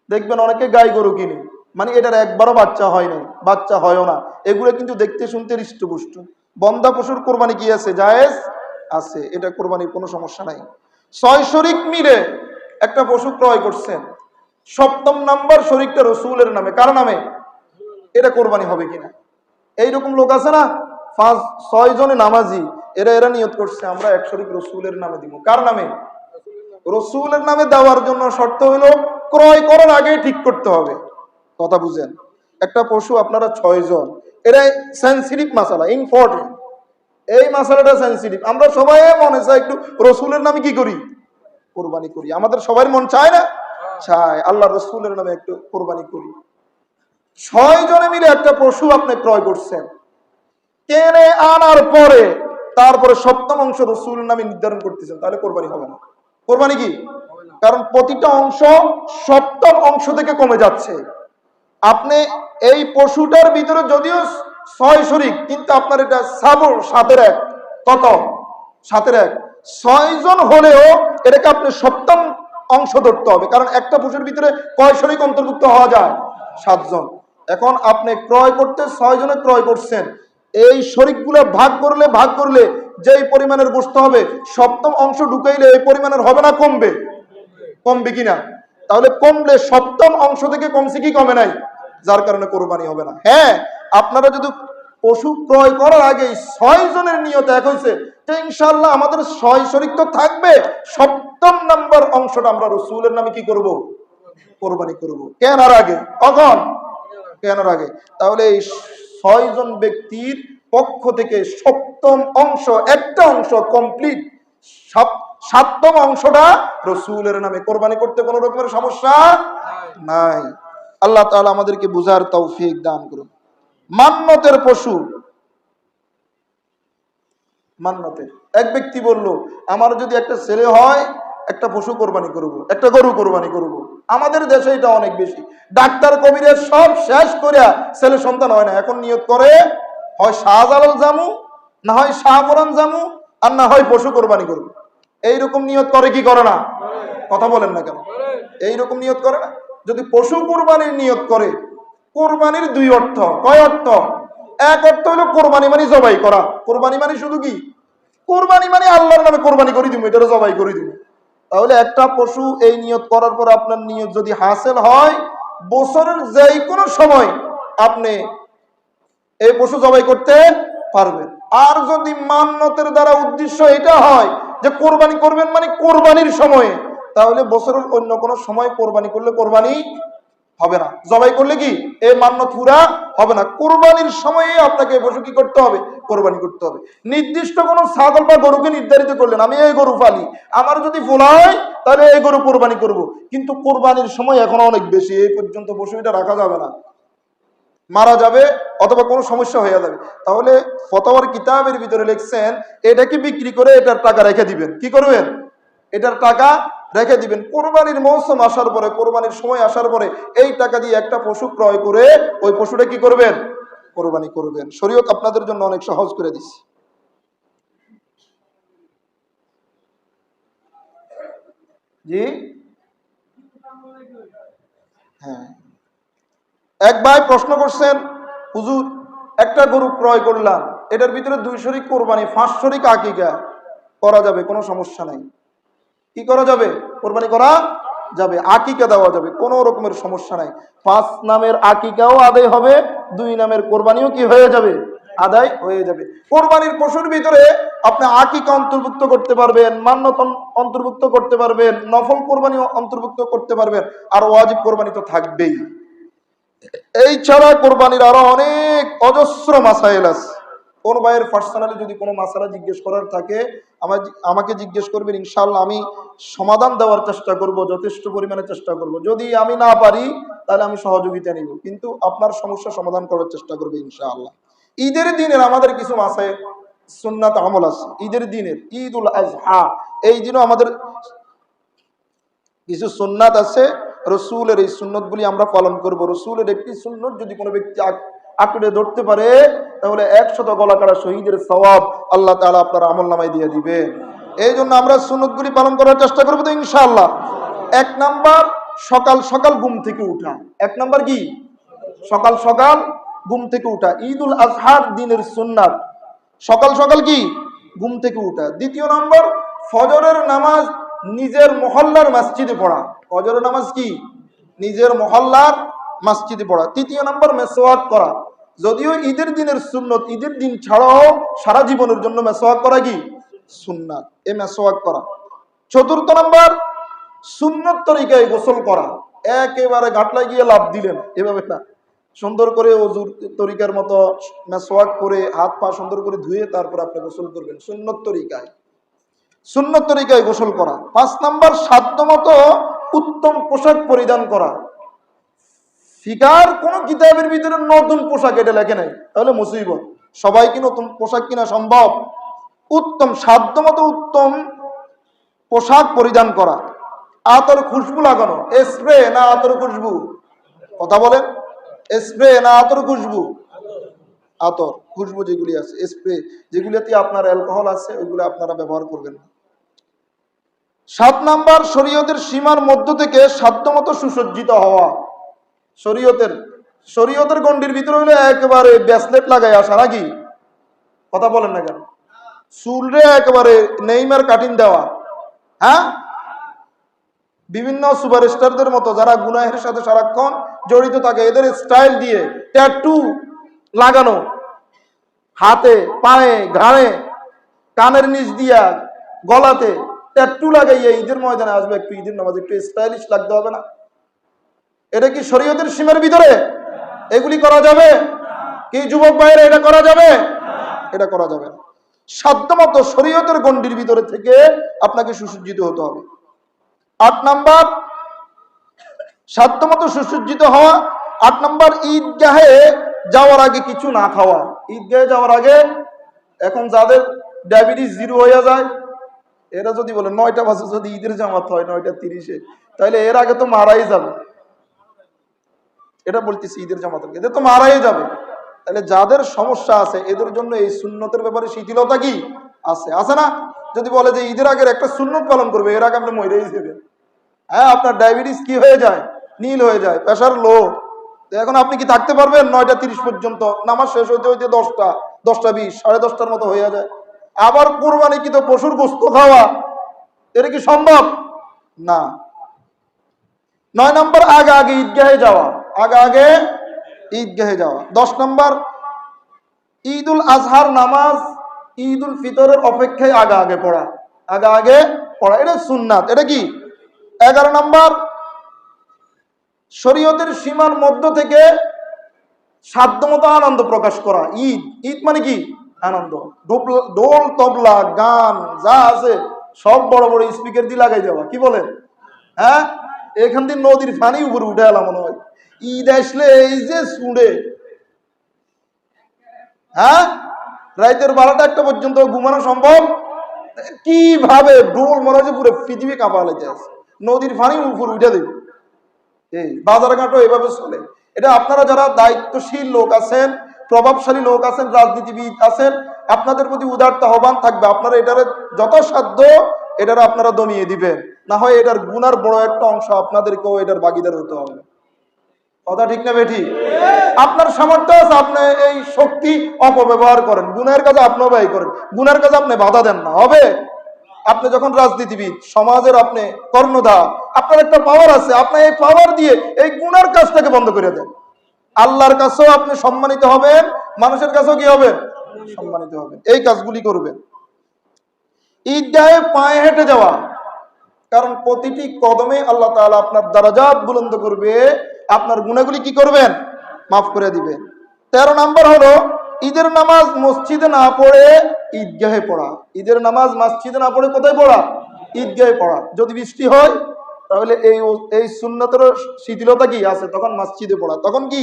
দেখবেন অনেকে গাই গরু কিনে, মানে এটার একবারও বাচ্চা হয় না, বাচ্চা হয়ও না, এগুলো কিন্তু দেখতে শুনতে হৃষ্টপুষ্ট। বন্ধা পশুর কোরবানি কি আছে? জায়েজ আছে, এটা কোরবানির কোনো সমস্যা নাই। 6 শরিক মিলে একটা পশু ক্রয় করছেন, 7ম নাম্বার শরিকটা রসুলের নামে, কার নামে? এটা কোরবানি হবে কিনা? এইরকম লোক আছে না, 5-6 জনে নামাজি, এরা নিয়ত করছে আমরা 1 শরিক রসুলের নামে দিব। কার নামে? রসুলের নামে দেওয়ার জন্য শর্ত হলো ক্রয় করার আগে ঠিক করতে হবে। কথা বুঝেন? একটা পশু আপনারা 6 জন, এটা সেন্সিটিভ মাসালা, ইম্পর্টেন্ট। এই মাসালাটা সেন্সিটিভ। আমরা সবাই মনে চাই একটু রসুলের নামে কি করি, কোরবানি করি। আমাদের সবার মন চায় না? চায়। আল্লাহ রসুলের নামে একটু কোরবানি করি। 6 জনে মিলে একটা পশু আপনি ক্রয় করছেন, কেনে আনার পরে তারপরে 7ম অংশ রসুলের নামে নির্ধারণ করতেছেন, তাহলে কোরবানি হবে না। কোরবানি কি? কারণ প্রতিটা অংশ 7ম অংশ থেকে কমে যাচ্ছে। আপনি এই পশুটার ভিতরে যদিও 6 শরিক, কিন্তু আপনার এটা সাবর 7-এর 1, কত? 7-এর 1, 6 জন হলেও এটাকে আপনি 7ম অংশ ধরতে হবে, কারণ একটা পশুর ভিতরে কয় শরিক অন্তর্ভুক্ত হওয়া যায়? 7 জন। এখন আপনি ক্রয় করতে 6 জনে ক্রয় করছেন, এই শরিকগুলো ভাগ করলে যেই পরিমাণের গোশত হবে, 7ম অংশ ঢুকাইলে এই পরিমাণের হবে না কমবে? কমবে কিনা? তাহলে কমলে 7ম অংশ থেকে কমছে কি কমে নাই? যার কারণে কোরবানি হবে না। হ্যাঁ, আপনারা যদি পশু ক্রয় করার আগে 6 জনের নিয়ত এক হয়েছে যে ইনশাআল্লাহ আমাদের 6 শরিক তো থাকবে, 7ম নাম্বার অংশটা আমরা রসুলের নামে কি করব? কোরবানি করব। কেনার আগে। কখন? কেনার আগে। তাহলে এই 6 জন ব্যক্তির পক্ষ থেকে 7ম অংশ, একটা অংশ কমপ্লিট, 7ম অংশটা রসুলের নামে। কোরবানি করতে কোনো রকমের সমস্যা নাই। আল্লাহ তাআলা আমাদেরকে বুঝার তৌফিক দান করুন। মান্নতের পশু, মান্নতের এক ব্যক্তি বলল আমার যদি একটা ছেলে হয় একটা পশু কোরবানি করব, একটা গরু কোরবানি করব। আমাদের দেশে এটা অনেক বেশি। ডাক্তার কবিরের সব শেষ করিয়া ছেলে সন্তান হয় না, এখন নিয়ত করে হয় শাহজালাল জামু, না হয় শাহপুরান জামু, আর না হয় পশু কোরবানি করব। এইরকম নিয়ত করে কি করে না? কথা বলেন না কেন? এইরকম নিয়ত করে না? যদি পশু কোরবানির নিয়ত করে, কোরবানির 2 অর্থ। কয় অর্থ? এক অর্থ হলো কোরবানি মানে জবাই করা। কোরবানি মানে শুধু কি? কোরবানি মানে আল্লাহর নামে কোরবানি করে দিব, এটারও জবাই করে দিব। তাহলে একটা পশু এই নিয়ত করার পর আপনার নিয়ত যদি হাসিল হয়, বছরের যে কোনো সময় আপনি এই পশু জবাই করতে পারবেন। আর যদি মান্যতের দ্বারা উদ্দেশ্য এটা হয় যে কোরবানি করবেন মানে কোরবানির সময়ে, তাহলে বছরের অন্য কোনো সময় কোরবানি করলে কোরবানি হবে না। জবাই করলে কি এই মান্যত পুরা হবে না। কোরবানির সময়ে আপনাকে পশু কি করতে হবে? কোরবানি করতে হবে। নির্দিষ্ট কোনো ছাগল বা গরুকে নির্ধারিত করলেন, আমি এই গরু পালি, আমার যদি ফোলায় তাহলে এই গরু কোরবানি করব, কিন্তু কোরবানির সময় এখনো অনেক বেশি, এই পর্যন্ত পশু এটা রাখা যাবে না, মারা যাবে অথবা কোনো সমস্যা হয়ে যাবে। তাহলে ফতোয়ার কিতাবের ভিতরে লিখছেন এটাকে বিক্রি করে এটার টাকা রেখে দিবেন। কি করবেন? এটার টাকা রেখে দিবেন। কোরবানির মৌসুম আসার পরে, কোরবানির সময় আসার পরে এই টাকা দিয়ে একটা পশু ক্রয় করে ওই পশুটা কি করবেন? কোরবানি করবেন। শরীয়ত আপনাদের জন্য অনেক সহজ করে দিচ্ছে। জি হ্যাঁ, এক ভাই প্রশ্ন করছেন, হুজুর একটা গরু ক্রয় করলাম, এটার ভিতরে 2 শরিক কোরবানি, 5 শরিক আকিকা করা যাবে, কোনো সমস্যা নাই। কি করা যাবে? কোরবানি করা যাবে, আকিকা দেওয়া যাবে, কোনো রকমের সমস্যা নাই। 5 নামের আকিকাও আদায় হবে, 2 নামের কোরবানিও কি হয়ে যাবে? আদায় হয়ে যাবে। কোরবানির পশুর ভিতরে আপনি আকিকা অন্তর্ভুক্ত করতে পারবেন, মান্যত অন্তর্ভুক্ত করতে পারবেন, নফল কোরবানি অন্তর্ভুক্ত করতে পারবেন, আর ওয়াজিব কোরবানি তো থাকবেই। এই ছাড়া কোরবানির আরো অনেক অজস্র মাসাইল আছে। কোন ভাইয়ের পার্সোনালি যদি কোনো মাসালা জিজ্ঞেস করার থাকে আমাকে জিজ্ঞেস করবেন, ইনশাআল্লাহ আমি সমাধান দেওয়ার চেষ্টা করব, যথেষ্ট পরিমাণে চেষ্টা করব। যদি আমি না পারি তাহলে আমি সহযোগিতা নিব, কিন্তু আপনার সমস্যা সমাধান করার চেষ্টা করবে ইনশাআল্লাহ। ঈদের দিনের আমাদের কিছু মাসাইল সুন্নাত আমল আছে। ঈদের দিনের, ঈদ উল আজহা, এই দিনও আমাদের কিছু সুন্নাত আছে। রসুলের এই সুন্নতগুলি আমরা পালন করব। রসুলের একটি সুন্নত যদি কোনো ব্যক্তি আঁকড়ে ধরতে পারে তাহলে 100 গলা কাটা শহীদের সওয়াব আল্লাহ তাআলা আপনার আমলনামায় দিয়ে দিবে। এই জন্য আমরা সুন্নতগুলি পালন করার চেষ্টা করবো তো ইনশাআল্লাহ। 1 নাম্বার সকাল সকাল ঘুম থেকে উঠা। 1 নাম্বার কি? সকাল সকাল ঘুম থেকে উঠা। ঈদ উল আজহার দিনের সুন্নাত সকাল সকাল কি? ঘুম থেকে উঠা। 2 নম্বর ফজরের নামাজ নিজের মহল্লার মসজিদে পড়া। ফজরের নামাজ কি? নিজের মহল্লার মসজিদে পড়া। 3 নম্বর মেসওয়াক করা। যদিও ঈদের দিনের সুন্নত, ঈদের দিন ছাড়াও সারা জীবনের জন্য মেসওয়াক করা কি সুন্নাত, এই মেসওয়াক করা। 4 নম্বর সুন্নত তরিকায় গোসল করা। একেবারে গাটলায় গিয়ে লাফ দিলেন এভাবে না, সুন্দর করে ওযুর তরিকার মতো মেসওয়াক করে হাত পা সুন্দর করে ধুয়ে তারপর আপনি গোসল করবেন সুন্নত তরিকায়। সুন্নত তরিকায় গোসল করা। 5 নাম্বার সাধ্যমতো উত্তম পোশাক পরিধান করা। ফিকার কোন কিতাবের ভিতরে নতুন পোশাক এটা লেখে নাই, তাহলে মুসিবত। সবাই কি নতুন পোশাক কিনা সম্ভব? উত্তম, সাধ্যমতো উত্তম পোশাক পরিধান করা। আতর খুশবু লাগানো, স্প্রে না আতর খুশবু? কথা বলেন, স্প্রে না আতর খুশবু? আতর খুশবু যেগুলি আছে, স্প্রে যেগুলিতে আপনার অ্যালকোহল আছে ওইগুলো আপনারা ব্যবহার করবেন না। 7 নাম্বার শরীয়তের সীমার মধ্য থেকে সাধ্যমতো সুসজ্জিত হওয়া। শরীয়তের গণ্ডির ভিতরে হইলে একেবারে ব্রেসলেট লাগাই আসা নাকি? কথা বলেন না কেন? চুলরে একেবারে নেইমার কাটিং দেওয়া, হ্যাঁ? বিভিন্ন সুপারস্টারদের মতো যারা গুনাহের সাথে সারাক্ষণ জড়িত থাকে এদের স্টাইল দিয়ে ট্যাটু লাগানো, হাতে পায়ে ঘাড়ে কানের নিচ দিয়া গলাতে ট্যাটু লাগাইয়া ঈদের ময়দানে আসবে, একটু ঈদের নামাজ একটু স্টাইলিশ লাগতে হবে না? এটা কি শরীয়তের সীমার ভিতরে? এগুলি করা যাবে কি যুবক ভাইরা? এটা করা যাবে? এটা করা যাবে না। সাধ্যমতো শরীয়তের গণ্ডির ভিতরে থেকে আপনাকে সুসজ্জিত হতে হবে। 8 নাম্বার সাধ্যমতো সুসজ্জিত হওয়া। 8 নাম্বার ঈদগাহে যাওয়ার আগে কিছু না খাওয়া। ঈদগাহে যাওয়ার আগে, এখন যাদের ডায়াবেটিস 0 হয়ে যায় এরা যদি বলে 9টা বাজে যদি ঈদের জামাত হয় 9:30-এ, তাহলে এর আগে তো মারাই যাবে। এটা বলতেছি ঈদের জামাতের আগে এদের তো মারাই যাবে। তাহলে যাদের সমস্যা আছে এদের জন্য এই সুন্নতের ব্যাপারে শিথিলতা কি আছে? আছে না? যদি বলে যে ঈদের আগের একটা সুন্নত পালন করবে, এর আগে আপনি মরেই যাবেন। হ্যাঁ, আপনার ডায়াবেটিস কি হয়ে যায়? নীল হয়ে যায়, প্রেশার লো, তো এখন আপনি কি থাকতে পারবেন 9:30 পর্যন্ত? নামাজ শেষ হইতে হইতে 10টা, 10:20, 10:30টার মতো হয়ে যায়। আবার কুরবানি কি তো পশুর গোশত খাওয়া, এটা কি সম্ভব? না। 9 নম্বর আগে আগে ঈদগাহে যাওয়া, আগে আগে ঈদগাহে যাওয়া। 10 নম্বর ঈদুল আজহার নামাজ ঈদুল ফিতরের অপেক্ষায় আগে আগে পড়া, আগে আগে পড়া, এটা সুন্নাত। এটা কি? 11 নম্বর শরীয়তের সীমার মধ্য থেকে সাধ্যমতো আনন্দ প্রকাশ করা। ঈদ, ঈদ মানে কি? আনন্দ। ঢোল তবলা গান যা আছে সব বড় বড় স্পিকার দিয়ে লাগাই দেওয়া, কি বলেন? হ্যাঁ, এখান থেকে নদীর পানি উপরে উঠে এলাম মনে হয়। ঈদ আসলে এই যে শুনে, হ্যাঁ, রাইতের 12টা-1টা পর্যন্ত ঘুমানো সম্ভব? কিভাবে ঢোল মনে হচ্ছে পুরো পৃথিবী কাঁপা লেগে আছে, নদীর পানি উপরে উঠে দেবে। এই বাজার ঘাটও এভাবে চলে। এটা আপনারা যারা দায়িত্বশীল লোক আছেন, প্রভাবশালী লোক আছেন, রাজনীতিবিদ আছেন, আপনাদের প্রতি উদারতা আহ্বান থাকবে, আপনারা এটারে যথাসাধ্য এটারে আপনারা দমিয়ে দিবেন, না হয় এটার গুনার বড় একটা অংশ আপনাদেরকেও এটার ভাগিদার হতে হবে। কথা ঠিক না বেঠি? আপনার সামর্থ্য আছে, আপনি এই শক্তি অপব্যবহার করেন, গুনার কাজে আপনিও ব্যয় করেন, গুনার কাজে আপনি বাধা দেন না, হবে? আপনি যখন রাজনীতিবিদ, সমাজের আপনি কর্ণধার, আপনার একটা পাওয়ার আছে, আপনি এই পাওয়ার দিয়ে এই গুনার কাজটাকে বন্ধ করে দেন। আল্লাহর কাছেও আপনি সম্মানিত হবেন, মানুষের কাছেও কি হবেন? সম্মানিত হবেন। এই কাজগুলি করবেন। ঈদগাহে পায়ে হেঁটে যাওয়া, কারণ প্রতিটি কদমে আল্লাহ তাআলা আপনার দারাজাত বুলন্দ করবে, আপনার গুনাহগুলি কি করবেন? মাফ করে দিবেন। 13 নম্বর হলো ঈদের নামাজ মসজিদে না পড়ে ঈদগাহে পড়া। ঈদের নামাজ মসজিদে না পড়ে কোথায় পড়া? ঈদগাহে পড়া। যদি বৃষ্টি হয় তাহলে এই সুন্নতের শিথিলতা কি আছে, তখন মসজিদে পড়া, তখন কি?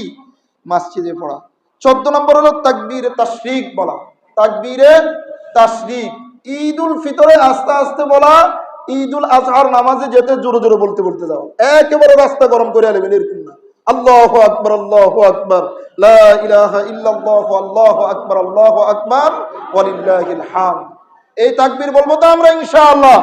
মসজিদে পড়া। 14 নম্বর হলো তাকবীরে তাশরিক বলা। তাকবীরে তাশরিক, ঈদুল ফিতরে আস্তে আস্তে বলা, ঈদুল আজহার নামাজে যেতে জোরে জোরে বলতে বলতে যাও, একেবারে রাস্তা গরম করে আনবেন এরকম না। আল্লাহু আকবার, আল্লাহু আকবার, লা ইলাহা ইল্লাল্লাহ, আল্লাহু আকবার, আল্লাহু আকবার, ওয়ালিল্লাহিল হামদ। এই তাকবীর বলবো তো আমরা ইনশাআল্লাহ।